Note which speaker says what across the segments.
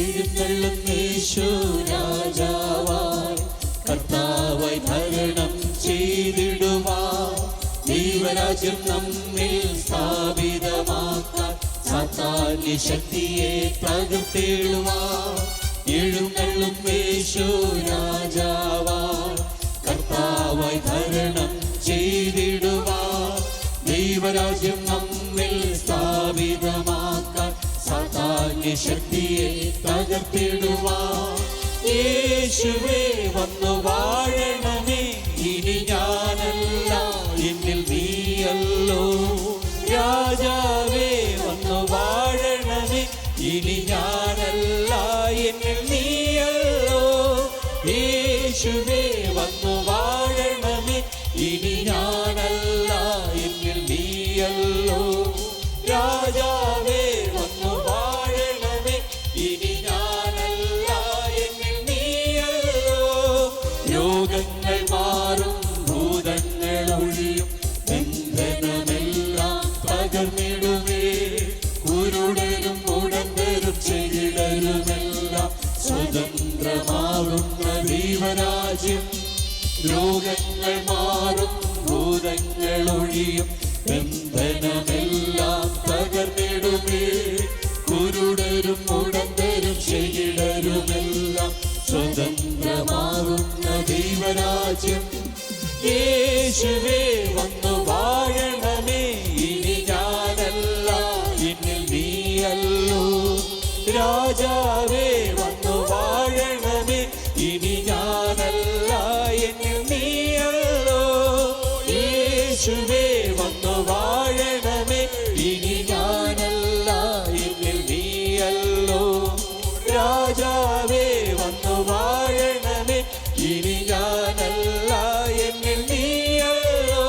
Speaker 1: എഴുന്നള്ളും യേശു രാജാവായി കർത്താവായി ഭരണം ചെയ്തിടുവാൻ ദൈവരാജ്യം നമ്മിൽ സ്ഥാപിതമാക്കാൻ സാത്താന്യ ശക്തിയെ തകർത്തിടുവാൻ എഴുന്നള്ളും യേശു രാജാവായി കർത്താവായി ഭരണം ചെയ്തിടുവാൻ ദൈവരാജ്യം നമ്മിൽ സ്ഥാപിതമാക്കാൻ സാത്താന്യ ശക്തിയെ തകർത്തിടുവാൻ യേശുവേ വന്നു വാഴണമേ ഇനി ഞാനല്ല എന്നിൽ നീയല്ലോ രാജാവേ വന്നു വാഴണമേ ഇനി ഞാനല്ല എന്നിൽ നീയല്ലോ യേശുവേ വന്നു വാഴണമേ ഇനി ഞാനല്ല എന്നിൽ നീയല്ലോ രാജാവേ വന്നു വാഴണമേ ഇനി ഞാനല്ല എന്നിൽ നീയല്ലോ രോഗങ്ങൾ മാറും ഭൂതങ്ങൾ ഒഴിയും ബന്ധനമെല്ലാം പകർന്നിടുമേ കുരുടരും മുടന്തരും ചെകിടരുമെല്ലാം സ്വതന്ത്രമാകുന്ന ദൈവരാജ്യം രോഗങ്ങൾ മാറും ഭൂതങ്ങൾ ഒഴിയും ബന്ധനമെല്ലാം തകർന്നിടുമേ കുരുടരും മുടന്തരും ചെകിടരുമെല്ലാം സ്വതന്ത്രമാകുന്ന ദൈവരാജ്യം യേശുവേ വന്നു വാഴണമേ ഇനി ഞാനല്ല എന്നിൽ നീയല്ലോ രാജാവേ വന്നു വാഴണമേ ഇനി ഞാനല്ല എന്നിൽ നീയല്ലോ യേശുവേ വന്നു വാഴണമേ ഇനി ഞാനല്ല എന്നിൽ നീയല്ലോ രാജാവേ വന്നു വാഴണമേ ഇനി ഞാനല്ല എന്നിൽ നീയല്ലോ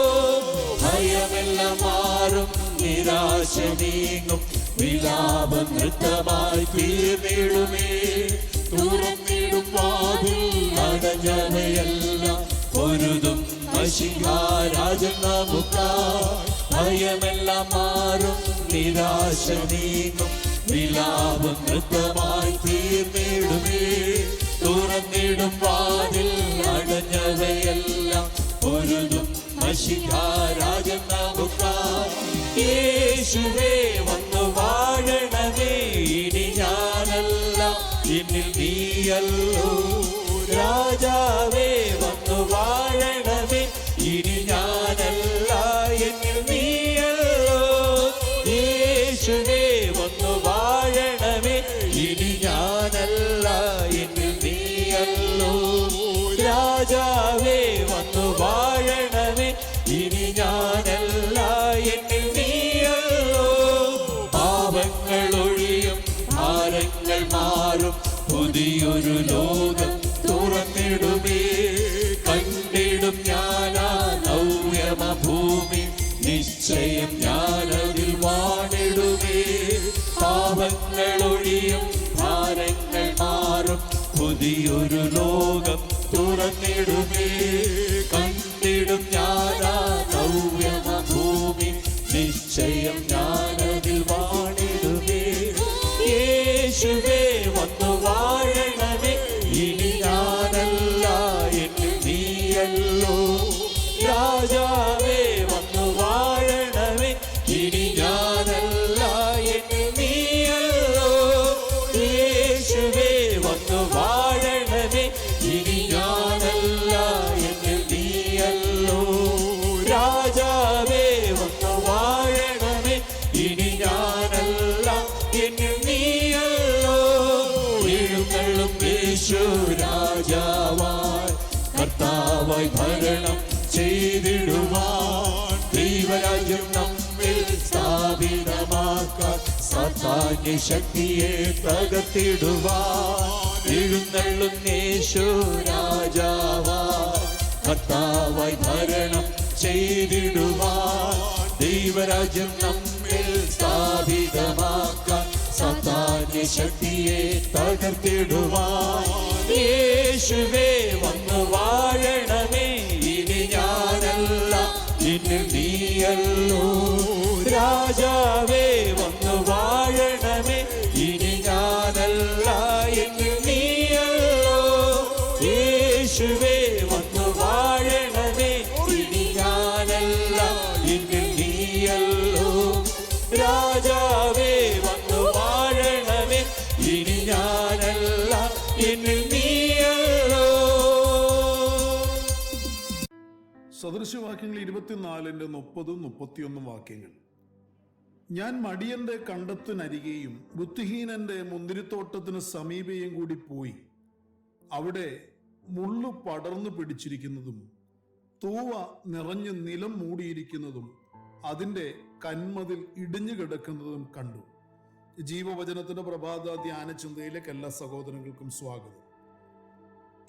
Speaker 1: ഭയമെല്ലാം മാറും നിരാശ നീങ്ങും വിലാപം നൃത്തമായി തീർന്നിടുമേ തുറന്നിടും വാതിൽ അടഞ്ഞവയെല്ലാം പൊരുതും മശിഹാരാജൻ നമുക്കായി ഭയമെല്ലാം മാറും നിരാശ നീങ്ങും വിലാപം നൃത്തമായി തീർന്നിടുമേ തുറന്നിടും വാതിൽ അടഞ്ഞവയെല്ലാം പൊരുതും മശിഹാരാജൻ നമുക്കായി യേശുവേ വന്നു വാഴണമേ ഇനി ഞാനല്ല എന്നിൽ നീയല്ലോ രാജാവേ വന്നു വാഴണമേ ഇനി ഞാനല്ല എന്നിൽ നീയല്ലോ യേശുവേ വന്നു വാഴണമേ ഇനി ഞാനല്ല എന്നിൽ നീയല്ലോ രാജാവേ വന്നു വാഴണമേ ഇനി ഞാനല്ല എന്നിൽ നീയല്ലോ പാപങ്ങൾ ഒഴിയും ഭാരങ്ങൾ മാറും പുതിയൊരു ലോകം തുറന്നിടുമേ കണ്ടിടും ഞാനാ നവ്യമ ഭൂമി നിശ്ചയം ഞാനതിൽ വാണിടുമേ പാപങ്ങൾ ഒഴിയും ഭാരങ്ങൾ മാറും പുതിയൊരു ലോകം തുറന്നിടുമേ കണ്ടിടും ഞാനാ നവ്യമ ഭൂമി നിശ്ചയം ഞാനതിൽ വാണിടുമേ യേശുവേ വന്നു വാഴണമേ ഇനി ഞാനല്ല എന്നിൽ നീയല്ലോ രാജാവേ വന്നു വാഴണമേ ഇനി ഞാനല്ല എന്നിൽ നീയല്ലോ യേശുവേ വന്നു വാഴണമേ ഇനി ഞാനല്ല എന്നിൽ നീയല്ലോ രാജാവേ വന്നു വാഴണമേ ഇനി ഞാനല്ല എന്നിൽ നീയല്ലോ എഴുന്നള്ളും യേശു രാജാവായി കർത്താവായി ഭരണം ചെയ്തിടുവാൻ ദൈവരാജ്യം നമ്മിൽ സ്ഥാപിതമാക്കാൻ സാത്താന്യ ശക്തിയെ തകർത്തിടുവാൻ എഴുന്നള്ളും യേശു രാജാവായി കർത്താവായി ഭരണം ചെയ്തിടുവാൻ ദൈവരാജ്യം നമ്മിൽ സ്ഥാപിതമാക്കാൻ സാത്താന്യ ശക്തിയെ തകർത്തിടുവാൻ യേശുവേ വന്നു വാഴണമേ ഇനി ഞാനല്ല എന്നിൽ നീയല്ലോ രാജാവേ വന്നു വാഴണമേ ഇനി ഞാനല്ല ഇനി ഞാനല്ല എന്നിൽ നീയല്ലോ.
Speaker 2: സദൃശവാക്യങ്ങൾ 24:30-31 വാക്യങ്ങൾ. ഞാൻ മടിയന്റെ കണ്ടത്തിനരികെയും ബുദ്ധിഹീനന്റെ മുന്തിരിത്തോട്ടത്തിന് സമീപയും കൂടി പോയി. അവിടെ മുള്ളു പടർന്നു പിടിച്ചിരിക്കുന്നതും തൂവ നിറഞ്ഞ് നിലം മൂടിയിരിക്കുന്നതും അതിൻ്റെ കന്മതിൽ ഇടിഞ്ഞു കിടക്കുന്നതും കണ്ടു. ജീവവചനത്തിന്റെ പ്രഭാത ധ്യാന ചിന്തയിലേക്ക് എല്ലാ സഹോദരങ്ങൾക്കും സ്വാഗതം.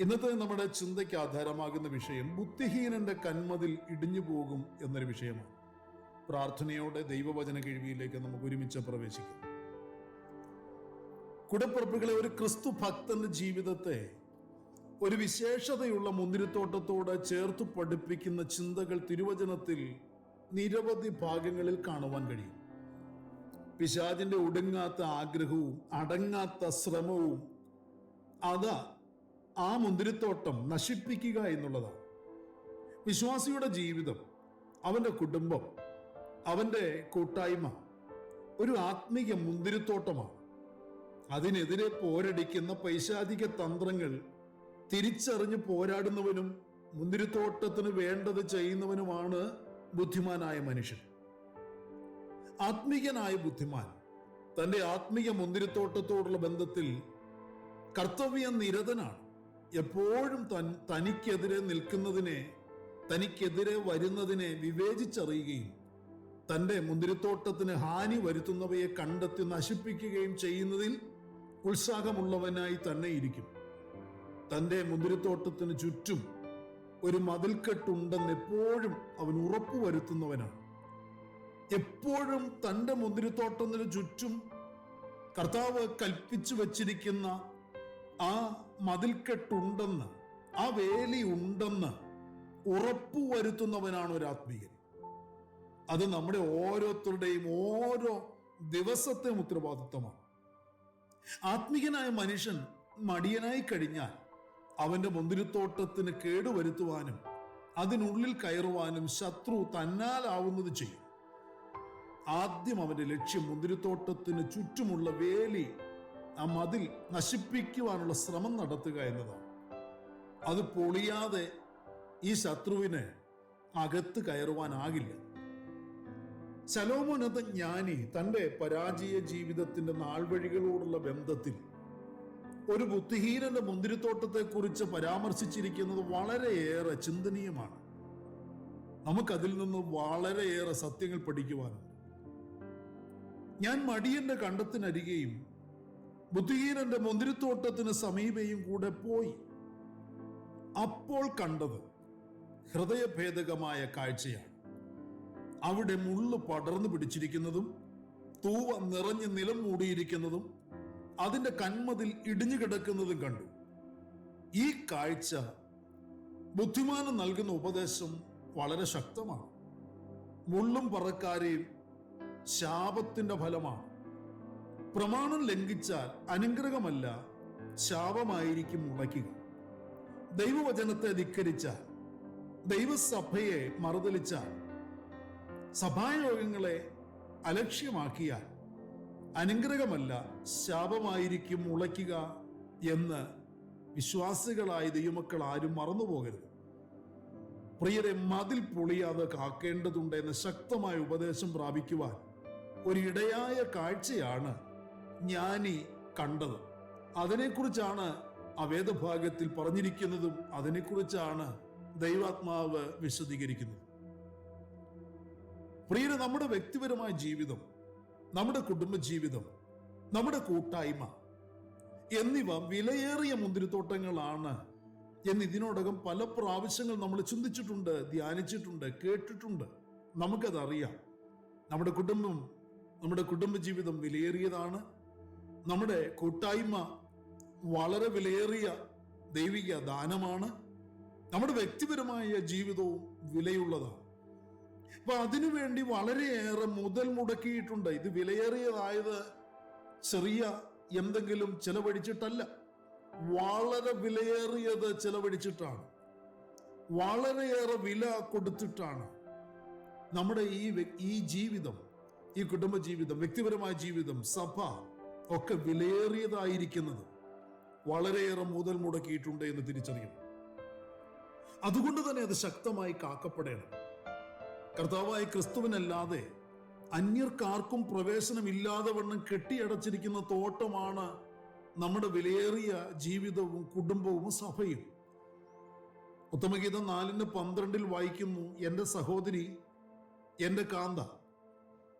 Speaker 2: ഇന്നത്തെ നമ്മുടെ ചിന്തയ്ക്ക് ആധാരമാകുന്ന വിഷയം ബുദ്ധിഹീനന്റെ കന്മതിൽ ഇടിഞ്ഞു പോകും എന്നൊരു വിഷയമാണ്. പ്രാർത്ഥനയോടെ ദൈവവചന കേൾവിയിലേക്ക് നമുക്ക് ഒരുമിച്ച് പ്രവേശിക്കാം. കുടപ്പിറപ്പുകളെ, ഒരു ക്രിസ്തു ഭക്തന്റെ ജീവിതത്തെ ഒരു വിശേഷതയുള്ള മുന്തിരിത്തോട്ടത്തോട് ചേർത്ത് പഠിപ്പിക്കുന്ന ചിന്തകൾ തിരുവചനത്തിൽ നിരവധി ഭാഗങ്ങളിൽ കാണുവാൻ കഴിയും. പിശാചിന്റെ ഒടുങ്ങാത്ത ആഗ്രഹവും അടങ്ങാത്ത ശ്രമവും അതാ ആ മുന്തിരിത്തോട്ടം നശിപ്പിക്കുക എന്നുള്ളതാണ്. വിശ്വാസിയുടെ ജീവിതം, അവന്റെ കുടുംബം, അവന്റെ കൂട്ടായ്മ ഒരു ആത്മീയ മുന്തിരിത്തോട്ടമാണ്. അതിനെതിരെ പോരടിക്കുന്ന പൈശാചിക തന്ത്രങ്ങൾ തിരിച്ചറിഞ്ഞ് പോരാടുന്നവനും മുന്തിരിത്തോട്ടത്തിന് വേണ്ടത് ചെയ്യുന്നവനുമാണ് ബുദ്ധിമാനായ മനുഷ്യൻ. ആത്മീയനായ ബുദ്ധിമാൻ തന്റെ ആത്മീയ മുന്തിരിത്തോട്ടത്തോടുള്ള ബന്ധത്തിൽ കർത്തവ്യ നിരതനാണ്. എപ്പോഴും തനിക്കെതിരെ നിൽക്കുന്നതിനെ, തനിക്കെതിരെ വരുന്നതിനെ വിവേചിച്ചറിയുകയും തന്റെ മുന്തിരിത്തോട്ടത്തിന് ഹാനി വരുത്തുന്നവയെ കണ്ടെത്തി നശിപ്പിക്കുകയും ചെയ്യുന്നതിൽ ഉത്സാഹമുള്ളവനായി തന്നെ ഇരിക്കും. തന്റെ മുന്തിരിത്തോട്ടത്തിന് ചുറ്റും ഒരു മതിൽക്കെട്ടുണ്ടെന്ന് എപ്പോഴും അവൻ ഉറപ്പുവരുത്തുന്നവനാണ്. എപ്പോഴും തന്റെ മുന്തിരിത്തോട്ടത്തിന് ചുറ്റും കർത്താവ് കൽപ്പിച്ചു വച്ചിരിക്കുന്ന ആ മതിൽക്കെട്ടുണ്ടെന്ന്, ആ വേലി ഉണ്ടെന്ന് ഉറപ്പുവരുത്തുന്നവനാണ് ഒരു ആത്മീയൻ. അത് നമ്മുടെ ഓരോരുത്തരുടെയും ഓരോ ദിവസത്തെ ഉത്തരവാദിത്വമാണ്. ആത്മീയനായ മനുഷ്യൻ മടിയനായി കഴിഞ്ഞാൽ അവന്റെ മുന്തിരിത്തോട്ടത്തിന് കേടുവരുത്തുവാനും അതിനുള്ളിൽ കയറുവാനും ശത്രു തന്നാലാവുന്നത് ചെയ്യും. ആദ്യം അവന്റെ ലക്ഷ്യം മുന്തിരിത്തോട്ടത്തിന് ചുറ്റുമുള്ള വേലി, ആ മതിൽ നശിപ്പിക്കുവാനുള്ള ശ്രമം നടത്തുക എന്നതാണ്. അത് പൊളിയാതെ ഈ ശത്രുവിന് അകത്ത് കയറുവാനാകില്ല. ശലോമോൻ എന്ന ജ്ഞാനി തന്റെ പരാജയ ജീവിതത്തിന്റെ നാൾവഴികളോടുള്ള ബന്ധത്തിൽ ഒരു ബുദ്ധിഹീനന്റെ മുന്തിരിത്തോട്ടത്തെ കുറിച്ച് പരാമർശിച്ചിരിക്കുന്നത് വളരെയേറെ ചിന്തനീയമാണ്. നമുക്കതിൽ നിന്ന് വളരെയേറെ സത്യങ്ങൾ പഠിക്കുവാനുണ്ട്. ഞാൻ മടിയന്റെ കണ്ടത്തിനരികെയും ബുദ്ധിഹീനന്റെ മുന്തിരിത്തോട്ടത്തിന് സമീപയും കൂടെ പോയി. അപ്പോൾ കണ്ടത് ഹൃദയഭേദകമായ കാഴ്ചയാണ്. അവിടെ മുള്ളു പടർന്നു പിടിച്ചിരിക്കുന്നതും തൂവ നിറഞ്ഞ് നിലം മൂടിയിരിക്കുന്നതും അതിന്റെ കന്മതിൽ ഇടിഞ്ഞു കിടക്കുന്നതും കണ്ടു. ഈ കാഴ്ച ബുദ്ധിമാന് നൽകുന്ന ഉപദേശം വളരെ ശക്തമാണ്. മുള്ളും പറക്കാരെയും ശാപത്തിന്റെ ഫലമാണ്. പ്രമാണം ലംഘിച്ചാൽ അനുഗ്രഹമല്ല, ശാപമായിരിക്കും മുളയ്ക്കുക. ദൈവവചനത്തെ ധിക്കരിച്ചാൽ, ദൈവസഭയെ മറുതലിച്ചാൽ, സഭായോഗങ്ങളെ അലക്ഷ്യമാക്കിയാൽ അനുഗ്രഹമല്ല, ശാപമായിരിക്കും മുളയ്ക്കുക എന്ന് വിശ്വാസികളായ ദൈവമക്കൾ ആരും മറന്നുപോകരുത്. പ്രിയരെ, മതിൽ പൊളിയാതെ കാക്കേണ്ടതുണ്ട് എന്ന ശക്തമായ ഉപദേശം പ്രാപിക്കുവാൻ ഒരിടയായ കാഴ്ചയാണ് ജ്ഞാനി കണ്ടത്. അതിനെക്കുറിച്ചാണ് ആ വേദഭാഗത്തിൽ പറഞ്ഞിരിക്കുന്നതും അതിനെക്കുറിച്ചാണ് ദൈവാത്മാവ് വിശദീകരിക്കുന്നത്. പ്രിയരെ, നമ്മുടെ വ്യക്തിപരമായ ജീവിതം, നമ്മുടെ കുടുംബജീവിതം, നമ്മുടെ കൂട്ടായ്മ എന്നിവ വിലയേറിയ മുന്തിരിത്തോട്ടങ്ങളാണ് എന്ന് ഇതിനോടകം പല പ്രാവശ്യങ്ങൾ നമ്മൾ ചിന്തിച്ചിട്ടുണ്ട്, ധ്യാനിച്ചിട്ടുണ്ട്, കേട്ടിട്ടുണ്ട്. നമുക്കതറിയാം. നമ്മുടെ കുടുംബം, നമ്മുടെ കുടുംബജീവിതം വിലയേറിയതാണ്. നമ്മുടെ കൂട്ടായ്മ വളരെ വിലയേറിയ ദൈവിക ദാനമാണ്. നമ്മുടെ വ്യക്തിപരമായ ജീവിതവും വിലയുള്ളതാണ്. അപ്പൊ അതിനുവേണ്ടി വളരെയേറെ മുതൽ മുടക്കിയിട്ടുണ്ട്. ഇത് വിലയേറിയതായത് ചെറിയ എന്തെങ്കിലും ചെലവഴിച്ചിട്ടല്ല, വളരെ വിലയേറിയത് ചെലവഴിച്ചിട്ടാണ്, വളരെയേറെ വില കൊടുത്തിട്ടാണ് നമ്മുടെ ഈ ജീവിതം, ഈ കുടുംബജീവിതം, വ്യക്തിപരമായ ജീവിതം, സഭ ഒക്കെ വിലയേറിയതായിരിക്കുന്നത് വളരെയേറെ മുതൽ മുടക്കിയിട്ടുണ്ട് എന്ന് തിരിച്ചറിയണം. അതുകൊണ്ട് തന്നെ അത് ശക്തമായി കാക്കപ്പെടണം. കർത്താവായ ക്രിസ്തുവിനല്ലാതെ അന്യർക്കാർക്കും പ്രവേശനമില്ലാതെ വണ്ണം കെട്ടിയടച്ചിരിക്കുന്ന തോട്ടമാണ് നമ്മുടെ വിലയേറിയ ജീവിതവും കുടുംബവും സഭയും. ഉത്തമഗീതം 4:12 വായിക്കുന്നു, എൻ്റെ സഹോദരി, എൻ്റെ കാന്ത,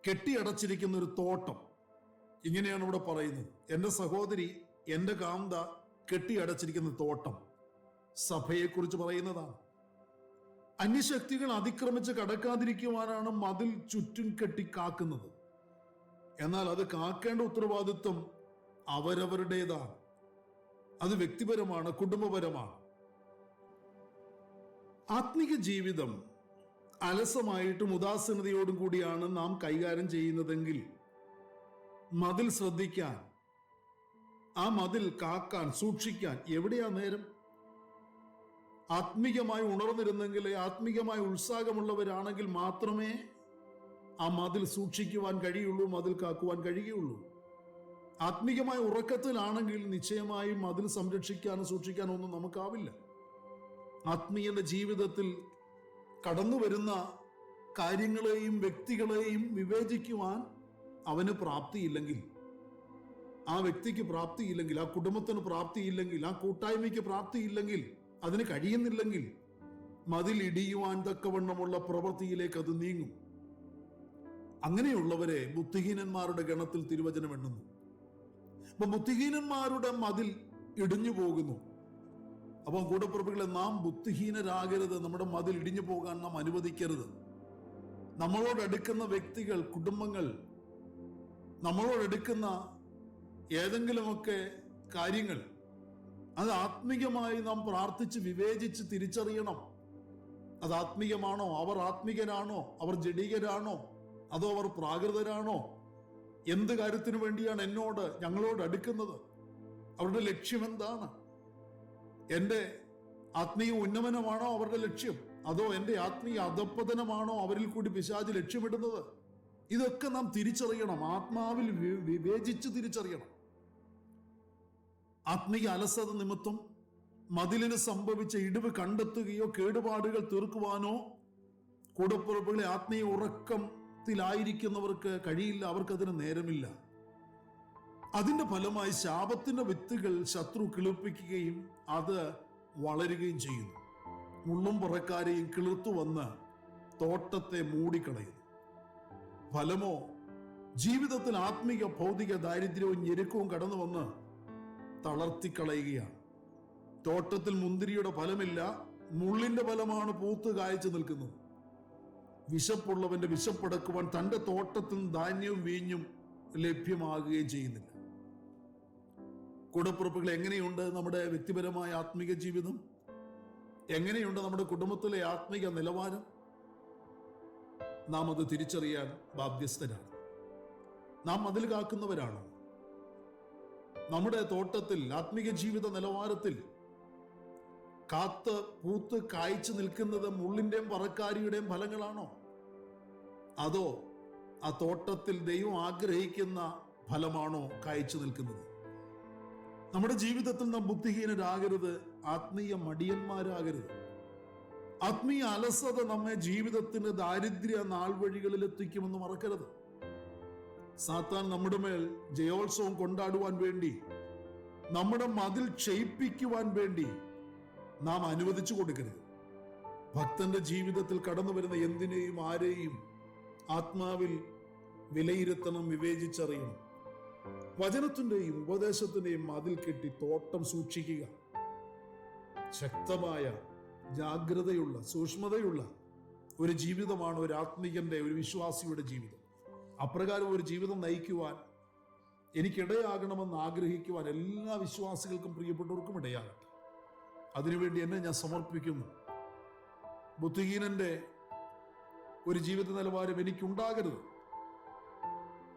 Speaker 2: കെട്ടിയടച്ചിരിക്കുന്ന ഒരു തോട്ടം. ഇങ്ങനെയാണ് ഇവിടെ പറയുന്നത്, എൻ്റെ സഹോദരി, എൻ്റെ കാന്ത, കെട്ടിയടച്ചിരിക്കുന്ന തോട്ടം. സഭയെക്കുറിച്ച് പറയുന്നതാണ്. അന്യശക്തികൾ അതിക്രമിച്ച് കടക്കാതിരിക്കുവാനാണ് മതിൽ ചുറ്റും കെട്ടിക്കാക്കുന്നത്. എന്നാൽ അത് കാക്കേണ്ട ഉത്തരവാദിത്വം അവരവരുടേതാണ്. അത് വ്യക്തിപരമാണ്, കുടുംബപരമാണ്. ആത്മീക ജീവിതം അലസമായിട്ടും ഉദാസീനതയോടും കൂടിയാണ് നാം കൈകാര്യം ചെയ്യുന്നതെങ്കിൽ മതിൽ ശ്രദ്ധിക്കാൻ, ആ മതിൽ കാക്കാൻ, സൂക്ഷിക്കാൻ എവിടെയാ നേരം? ആത്മീകമായി ഉണർന്നിരുന്നെങ്കിൽ, ആത്മീകമായി ഉത്സാഹമുള്ളവരാണെങ്കിൽ മാത്രമേ ആ മതിൽ സൂക്ഷിക്കുവാൻ കഴിയുള്ളൂ, മതിൽ കാക്കുവാൻ കഴിയുള്ളൂ. ആത്മീകമായ ഉറക്കത്തിലാണെങ്കിൽ നിശ്ചയമായും മതിൽ സംരക്ഷിക്കാനും സൂക്ഷിക്കാനും ഒന്നും നമുക്കാവില്ല. ആത്മീയന്റെ ജീവിതത്തിൽ കടന്നു വരുന്ന കാര്യങ്ങളെയും വ്യക്തികളെയും വിവേചിക്കുവാൻ അവന് പ്രാപ്തിയില്ലെങ്കിൽ, ആ വ്യക്തിക്ക് പ്രാപ്തിയില്ലെങ്കിൽ, ആ കുടുംബത്തിന് പ്രാപ്തിയില്ലെങ്കിൽ, ആ കൂട്ടായ്മയ്ക്ക് പ്രാപ്തിയില്ലെങ്കിൽ, അതിന് കഴിയുന്നില്ലെങ്കിൽ മതിൽ ഇടിയുവാൻ തക്കവണ്ണമുള്ള പ്രവൃത്തിയിലേക്ക് അത് നീങ്ങും. അങ്ങനെയുള്ളവരെ ബുദ്ധിഹീനന്മാരുടെ ഗണത്തിൽ തിരുവചനം എണ്ണുന്നു. അപ്പൊ ബുദ്ധിഹീനന്മാരുടെ മതിൽ ഇടിഞ്ഞു പോകുന്നു. അപ്പം കൂടപ്പിറപ്പുകളെ, നാം ബുദ്ധിഹീനരാകരുത്. നമ്മുടെ മതിൽ ഇടിഞ്ഞു പോകാൻ നാം അനുവദിക്കരുത്. നമ്മളോടടുക്കുന്ന വ്യക്തികൾ, കുടുംബങ്ങൾ, നമ്മളോടടുക്കുന്ന ഏതെങ്കിലുമൊക്കെ കാര്യങ്ങൾ, അത് ആത്മീകമായി നാം പ്രാർത്ഥിച്ച് വിവേചിച്ച് തിരിച്ചറിയണം. അത് ആത്മീകമാണോ? അവർ ആത്മീകരാണോ? അവർ ജഡീകരാണോ? അതോ അവർ പ്രാകൃതരാണോ? എന്ത് കാര്യത്തിനു വേണ്ടിയാണ് ഞങ്ങളോട് അടുക്കുന്നത്? അവരുടെ ലക്ഷ്യം എന്താണ്? എൻ്റെ ആത്മീയ ഉന്നമനമാണോ അവരുടെ ലക്ഷ്യം? അതോ എൻ്റെ ആത്മീയ അധപ്പതനമാണോ അവരിൽ കൂടി പിശാച് ലക്ഷ്യമിടുന്നത്? ഇതൊക്കെ നാം തിരിച്ചറിയണം. ആത്മാവിൽ വിവേചിച്ച് തിരിച്ചറിയണം. ആത്മീയ അലസത നിമിത്തം മതിലിന് സംഭവിച്ച ഇടിവ് കണ്ടെത്തുകയോ കേടുപാടുകൾ തീർക്കുവാനോ കൂടപ്പുറപ്പുകളെ ആത്മീയ ഉറക്കത്തിലായിരിക്കുന്നവർക്ക് കഴിയില്ല. അവർക്കതിന് നേരമില്ല. അതിന്റെ ഫലമായി ശാപത്തിന്റെ വിത്തുകൾ ശത്രു കിളിർപ്പിക്കുകയും അത് വളരുകയും ചെയ്യുന്നു. മുള്ളും പുറക്കാരെയും കിളിർത്തു വന്ന് തോട്ടത്തെ മൂടിക്കളയുന്നു. ഫലമോ, ജീവിതത്തിൽ ആത്മീക ഭൗതിക ദാരിദ്ര്യവും ഞെരുക്കവും കടന്നു വന്ന് തളർത്തിക്കളയുകയാണ്. തോട്ടത്തിൽ മുന്തിരിയുടെ ഫലമില്ല, മുള്ളിന്റെ ഫലമാണ് പൂത്ത് കായ്ച്ചു നിൽക്കുന്നത്. വിശപ്പുള്ളവന്റെ വിശപ്പടക്കുവാൻ തന്റെ തോട്ടത്തിൽ ധാന്യവും വീഞ്ഞും ലഭ്യമാകുകയും ചെയ്യുന്നില്ല. കൂടപ്പുറപ്പുകൾ, എങ്ങനെയുണ്ട് നമ്മുടെ വ്യക്തിപരമായ ആത്മീക ജീവിതം? എങ്ങനെയുണ്ട് നമ്മുടെ കുടുംബത്തിലെ ആത്മീക നിലവാരം? നാം അത് തിരിച്ചറിയാൻ ബാധ്യസ്ഥരാണ്. നാം മതിൽ കാക്കുന്നവരാണോ? നമ്മുടെ തോട്ടത്തിൽ, ആത്മീക ജീവിത നിലവാരത്തിൽ കാത്ത് പൂത്ത് കായ്ച്ചു നിൽക്കുന്നത് മുള്ളിന്റെയും പറക്കാരിയുടെയും ഫലങ്ങളാണോ? അതോ ആ തോട്ടത്തിൽ ദൈവം ആഗ്രഹിക്കുന്ന ഫലമാണോ കായ്ച്ചു നിൽക്കുന്നത്? നമ്മുടെ ജീവിതത്തിൽ നാം ബുദ്ധിഹീനരാകരുത്, ആത്മീയ മടിയന്മാരാകരുത്. ആത്മീയ അലസത നമ്മെ ജീവിതത്തിന് ദാരിദ്ര്യ നാൾവഴികളിൽ എത്തിക്കുമെന്ന് മറക്കരുത്. സാത്താൻ നമ്മുടെ മേൽ ജയോത്സവം കൊണ്ടാടുവാൻ വേണ്ടി, നമ്മുടെ മതിൽ ക്ഷയിപ്പിക്കുവാൻ വേണ്ടി നാം അനുവദിച്ചു കൊടുക്കരുത്. ഭക്തന്റെ ജീവിതത്തിൽ കടന്നു വരുന്ന എന്തിനേയും ആരെയും ആത്മാവിൽ വിലയിരുത്തണം, വിവേചിച്ചറിയണം. വചനത്തിന്റെയും ഉപദേശത്തിന്റെയും മതിൽ കെട്ടി തോട്ടം സൂക്ഷിക്കുക. ശക്തമായ, ജാഗ്രതയുള്ള, സൂക്ഷ്മതയുള്ള ഒരു ജീവിതമാണ് ഒരു ആത്മീകന്റെ, ഒരു വിശ്വാസിയുടെ ജീവിതം. അപ്രകാരം ഒരു ജീവിതം നയിക്കുവാൻ എനിക്കിടയാകണമെന്ന് ആഗ്രഹിക്കുവാൻ എല്ലാ വിശ്വാസികൾക്കും, പ്രിയപ്പെട്ടവർക്കും ഇടയാകട്ടെ. അതിനുവേണ്ടി എന്നെ ഞാൻ സമർപ്പിക്കുന്നു. ബുദ്ധിഹീനന്റെ ഒരു ജീവിത നിലവാരം എനിക്കുണ്ടാകരുത്.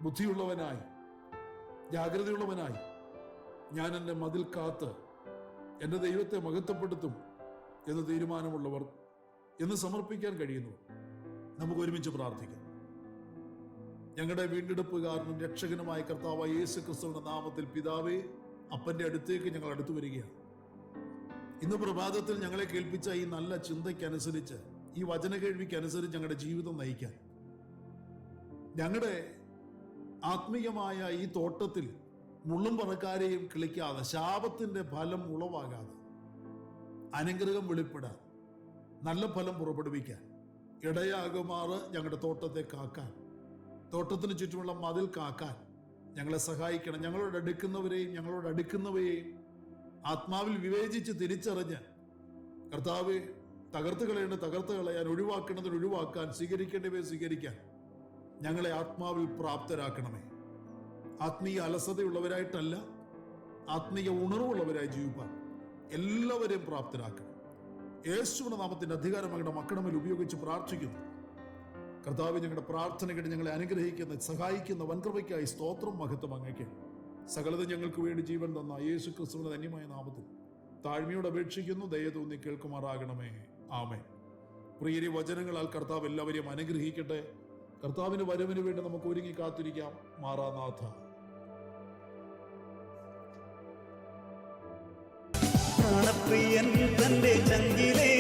Speaker 2: ബുദ്ധിയുള്ളവനായി, ജാഗ്രതയുള്ളവനായി ഞാൻ എൻ്റെ മതിൽ കാത്ത് എൻ്റെ ദൈവത്തെ മഹത്വപ്പെടുത്തും എന്ന് തീരുമാനമുള്ളവർ, എന്ന് സമർപ്പിക്കാൻ കഴിയുന്നു. നമുക്ക് ഒരുമിച്ച് പ്രാർത്ഥിക്കാം. ഞങ്ങളുടെ വീണ്ടെടുപ്പുകാരനും രക്ഷകനുമായ കർത്താവായ യേശു ക്രിസ്തുവിന്റെ നാമത്തിൽ പിതാവേ, അപ്പന്റെ അടുത്തേക്ക് ഞങ്ങൾ അടുത്തു വരികയാണ്. ഇന്ന് പ്രഭാതത്തിൽ ഞങ്ങളെ കേൾപ്പിച്ച ഈ നല്ല ചിന്തയ്ക്കനുസരിച്ച്, ഈ വചന കേൾവിക്കനുസരിച്ച് ഞങ്ങളുടെ ജീവിതം നയിക്കാൻ, ഞങ്ങളുടെ ആത്മീയമായ ഈ തോട്ടത്തിൽ മുള്ളും പറക്കാരെയും കിളിക്കാതെ, ശാപത്തിന്റെ ഫലം ഉളവാകാതെ, അനുഗ്രഹം വെളിപ്പെടാൻ, നല്ല ഫലം പുറപ്പെടുവിക്കാൻ ഇടയാകുമാറ് ഞങ്ങളുടെ തോട്ടത്തെ കാക്കാൻ, തോട്ടത്തിന് ചുറ്റുമുള്ള മതിൽ കാക്കാൻ ഞങ്ങളെ സഹായിക്കണം. ഞങ്ങളോട് അടുക്കുന്നവയെയും ആത്മാവിൽ വിവേചിച്ച് തിരിച്ചറിഞ്ഞ് കർത്താവെ, തകർത്ത് കളയാൻ, ഒഴിവാക്കാൻ, സ്വീകരിക്കേണ്ടവയെ സ്വീകരിക്കാൻ ഞങ്ങളെ ആത്മാവിൽ പ്രാപ്തരാക്കണമേ. ആത്മീയ അലസതയുള്ളവരായിട്ടല്ല, ആത്മീയ ഉണർവുള്ളവരായി ജീവിപ്പാൻ എല്ലാവരെയും പ്രാപ്തരാക്കണം. യേശുവിന്റെ നാമത്തിന്റെ അധികാരം ഞങ്ങളുടെ മക്കളുടെ മേൽ ഉപയോഗിച്ച് പ്രാർത്ഥിക്കുന്നു. കർത്താവ്, ഞങ്ങളുടെ പ്രാർത്ഥന കേട്ട് ഞങ്ങളെ അനുഗ്രഹിക്കുന്ന, സഹായിക്കുന്ന വൻകൃപയ്ക്കായി സ്തോത്രം, മഹത്വം അങ്ങേക്ക്. സകലതും ഞങ്ങൾക്ക് വേണ്ടി ജീവൻ തന്ന യേശു ക്രിസ്തുവിന്റെ ധന്യമായ നാമത്തിൽ താഴ്മയോട് അപേക്ഷിക്കുന്നു. ദയ തോന്നി കേൾക്കുമാറാകണമേ. ആമേൻ. പ്രിയരെ, വചനങ്ങളാൽ കർത്താവ് എല്ലാവരെയും അനുഗ്രഹിക്കട്ടെ. കർത്താവിന്റെ വരവിന് വേണ്ടി നമുക്ക് ഒരുങ്ങി കാത്തിരിക്കാം. മാറാനാഥ.
Speaker 3: പ്രാണപ്രിയൻ തന്റെ ചങ്കിലെ